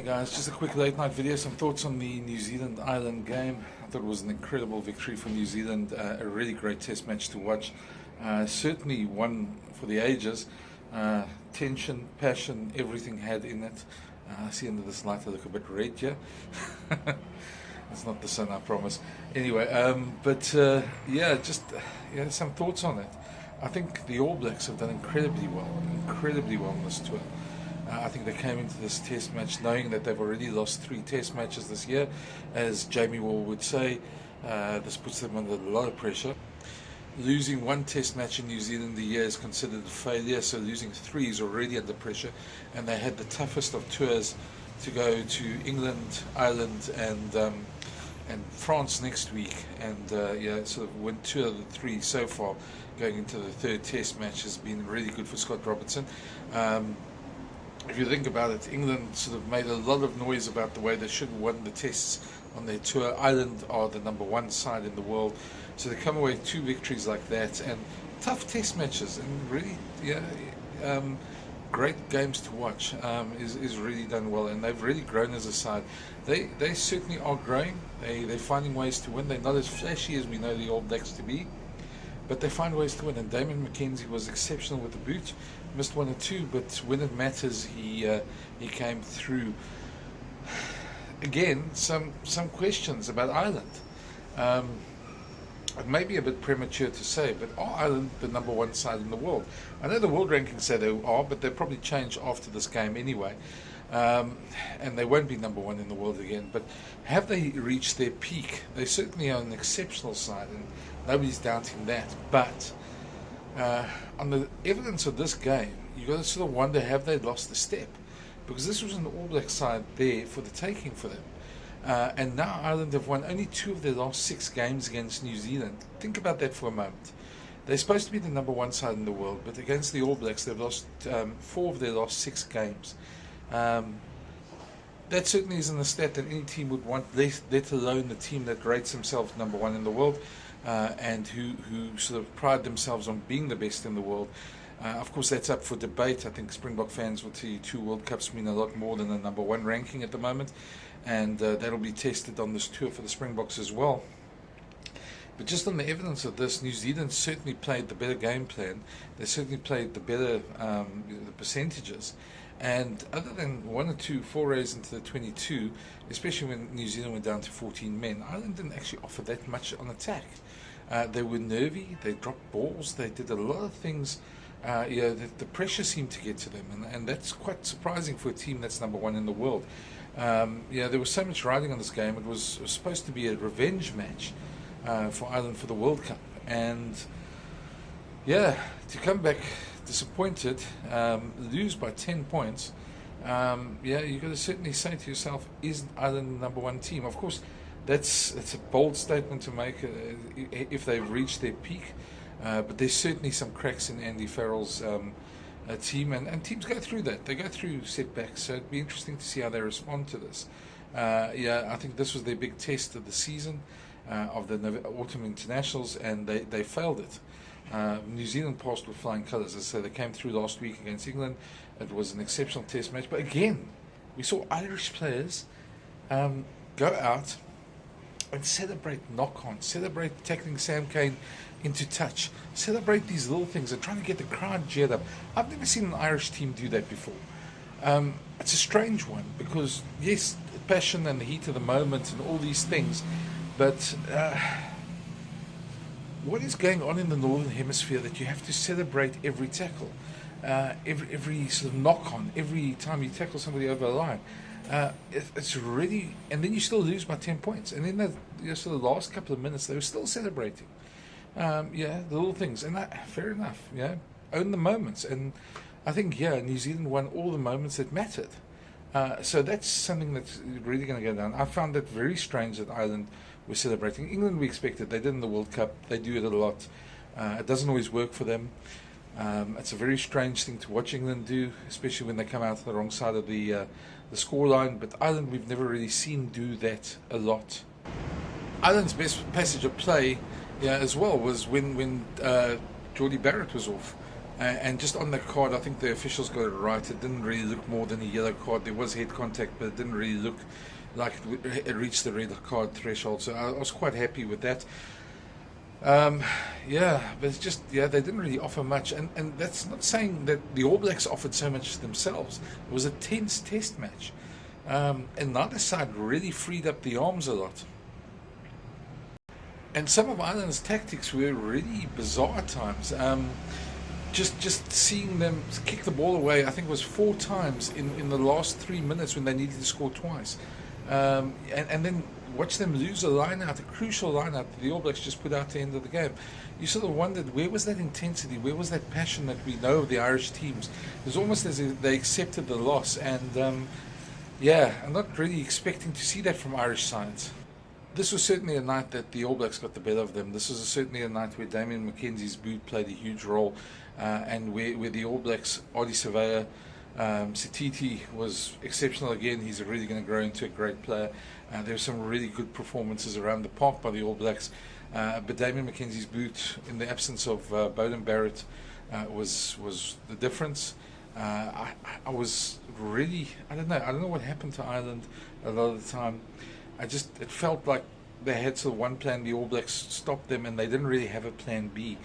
Guys, just a quick late night video, some thoughts on the New Zealand-Ireland game. I thought it was an incredible victory for New Zealand, a really great test match to watch. Certainly one for the ages. Tension, passion, everything had in it. I see under this light I look a bit red here. It's not the sun, I promise. Anyway, some thoughts on it. I think the All Blacks have done incredibly well on this tour. I think they came into this test match knowing that they've already lost 3 test matches this year. As Jamie Wall would say, this puts them under a lot of pressure. Losing 1 test match in New Zealand a year is considered a failure, so losing 3 is already under pressure. And they had the toughest of tours to go to England, Ireland and France next week, and sort of win 2 of the 3 so far. Going into the 3rd test match has been really good for Scott Robertson. If you think about it, England sort of made a lot of noise about the way they should have won the tests on their tour. Ireland are the #1 side in the world, so they come away with 2 victories like that, and tough test matches, and really, great games to watch. Is really done well, and they've really grown as a side. They certainly are growing. They're finding ways to win. They're not as flashy as we know the All Blacks to be, but they find ways to win. And Damien McKenzie was exceptional with the boot. Missed 1 or 2, but when it matters, he came through. Again, some questions about Ireland. It may be a bit premature to say, but are Ireland the #1 side in the world? I know the world rankings say they are, but they'll probably change after this game anyway. And they won't be #1 in the world again. But have they reached their peak? They certainly are an exceptional side, and nobody's doubting that. But on the evidence of this game, you've got to sort of wonder, have they lost a step? Because this was an All Black side there for the taking for them. And now Ireland have won only 2 of their last 6 games against New Zealand. Think about that for a moment. They're supposed to be the #1 side in the world, but against the All Blacks, they've lost 4 of their last 6 games. That certainly isn't a stat that any team would want, let alone the team that rates themselves #1 in the world, and who sort of pride themselves on being the best in the world. Of course, that's up for debate. I think Springbok fans will tell you 2 World Cups mean a lot more than a #1 ranking at the moment, and that'll be tested on this tour for the Springboks as well. But just on the evidence of this, New Zealand certainly played the better game plan. They certainly played the better the percentages. And other than 1 or 2 forays into the 22, especially when New Zealand went down to 14 men, Ireland didn't actually offer that much on attack. They were nervy, they dropped balls, they did a lot of things. The pressure seemed to get to them, and that's quite surprising for a team that's #1 in the world. There was so much riding on this game. It was supposed to be a revenge match for Ireland for the World Cup, and to come back disappointed, lose by 10 points, you've got to certainly say to yourself, is Ireland the #1 team? Of course, that's a bold statement to make if they've reached their peak, but there's certainly some cracks in Andy Farrell's team, and teams go through that. They go through setbacks, so it'd be interesting to see how they respond to this. I think this was their big test of the season, of the autumn internationals, and they failed it. New Zealand passed with flying colours. As I say, they came through last week against England. It was an exceptional test match, but again, we saw Irish players go out and celebrate knock-on, celebrate tackling Sam Cane into touch, celebrate these little things and trying to get the crowd geared up. I've never seen an Irish team do that before. It's a strange one because, yes, passion and the heat of the moment and all these things, but what is going on in the Northern Hemisphere that you have to celebrate every tackle, every sort of knock-on, every time you tackle somebody over the line? It's really, and then you still lose by 10 points, and in the sort of last couple of minutes they were still celebrating. The little things, and fair enough. Own the moments, and I think New Zealand won all the moments that mattered. So that's something that's really going to go down. I found that very strange that Ireland were celebrating. England, we expected. They did in the World Cup. They do it a lot. It doesn't always work for them. It's a very strange thing to watch England do, especially when they come out on the wrong side of the scoreline. But Ireland, we've never really seen do that a lot. Ireland's best passage of play as well was when Jordie Barrett was off. And just on the card, I think the officials got it right. It didn't really look more than a yellow card. There was head contact, but it didn't really look like it reached the red card threshold. So I was quite happy with that. Yeah, but it's just, yeah, they didn't really offer much. And that's not saying that the All Blacks offered so much themselves. It was a tense test match. And neither side really freed up the arms a lot. And some of Ireland's tactics were really bizarre at times. Just seeing them kick the ball away, I think it was 4 times in the last 3 minutes when they needed to score twice. And then watch them lose a line out, a crucial line out that the All Blacks just put out at the end of the game. You sort of wondered, where was that intensity, where was that passion that we know of the Irish teams? It was almost as if they accepted the loss, and yeah, I'm not really expecting to see that from Irish sides. This was certainly a night that the All Blacks got the better of them. This was certainly a night where Damien McKenzie's boot played a huge role, and where the All Blacks, Ardie Savea, Sititi was exceptional again. He's really going to grow into a great player. There were some really good performances around the park by the All Blacks, but Damien McKenzie's boot, in the absence of Jordie Barrett, was the difference. I was really, I don't know what happened to Ireland a lot of the time. It felt like they had sort of one plan, the All Blacks stopped them, and they didn't really have a plan B.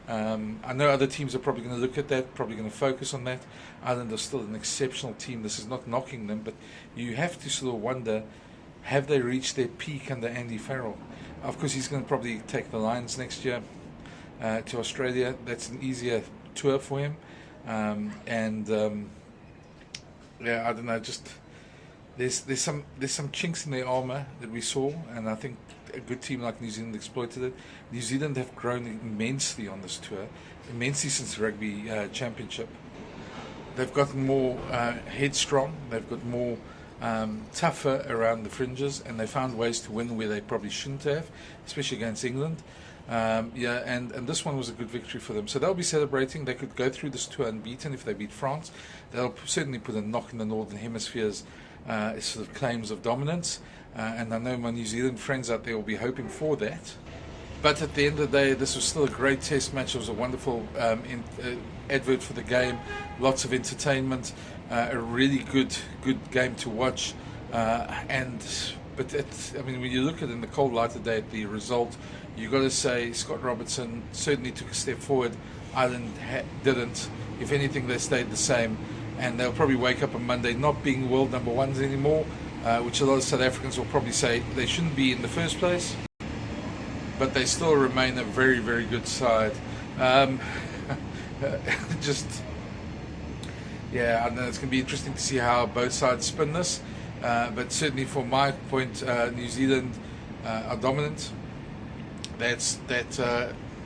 I know other teams are probably going to look at that, probably going to focus on that. Ireland are still an exceptional team. This is not knocking them, but you have to sort of wonder, have they reached their peak under Andy Farrell? Of course, he's going to probably take the Lions next year to Australia. That's an easier tour for him. Yeah, I don't know, just there's some chinks in their armour that we saw, and I think a good team like New Zealand exploited it. New Zealand have grown immensely on this tour, immensely since the Rugby Championship. They've gotten more headstrong, they've got more tougher around the fringes, and they found ways to win where they probably shouldn't have, especially against England. Yeah, and this one was a good victory for them. So they'll be celebrating. They could go through this tour unbeaten if they beat France. They'll certainly put a knock in the Northern Hemisphere's sort of claims of dominance. And I know my New Zealand friends out there will be hoping for that. But at the end of the day, this was still a great test match. It was a wonderful advert for the game. Lots of entertainment. A really good game to watch. But I mean, when you look at it in the cold light of day at the result, you've got to say Scott Robertson certainly took a step forward. Ireland didn't. If anything, they stayed the same. And they'll probably wake up on Monday not being world number ones anymore, which a lot of South Africans will probably say they shouldn't be in the first place. But they still remain a very, very good side. Yeah, I know it's going to be interesting to see how both sides spin this. But certainly, from my point, New Zealand are dominant. That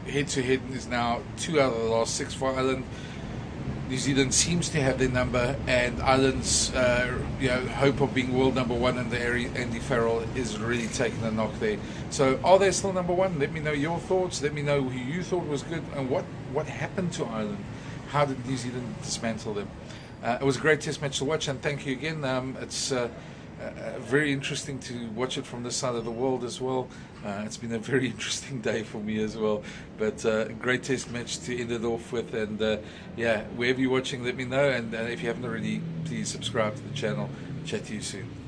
head-to-head is now 2 out of the last 6 for Ireland. New Zealand seems to have their number, and Ireland's hope of being world number one under Andy Farrell is really taking a knock there. So, are they still number one? Let me know your thoughts. Let me know who you thought was good, and what happened to Ireland. How did New Zealand dismantle them? It was a great test match to watch, and thank you again. It's very interesting to watch it from this side of the world as well. It's been a very interesting day for me as well. But great test match to end it off with. And yeah, wherever you're watching, let me know. And if you haven't already, please subscribe to the channel. Chat to you soon.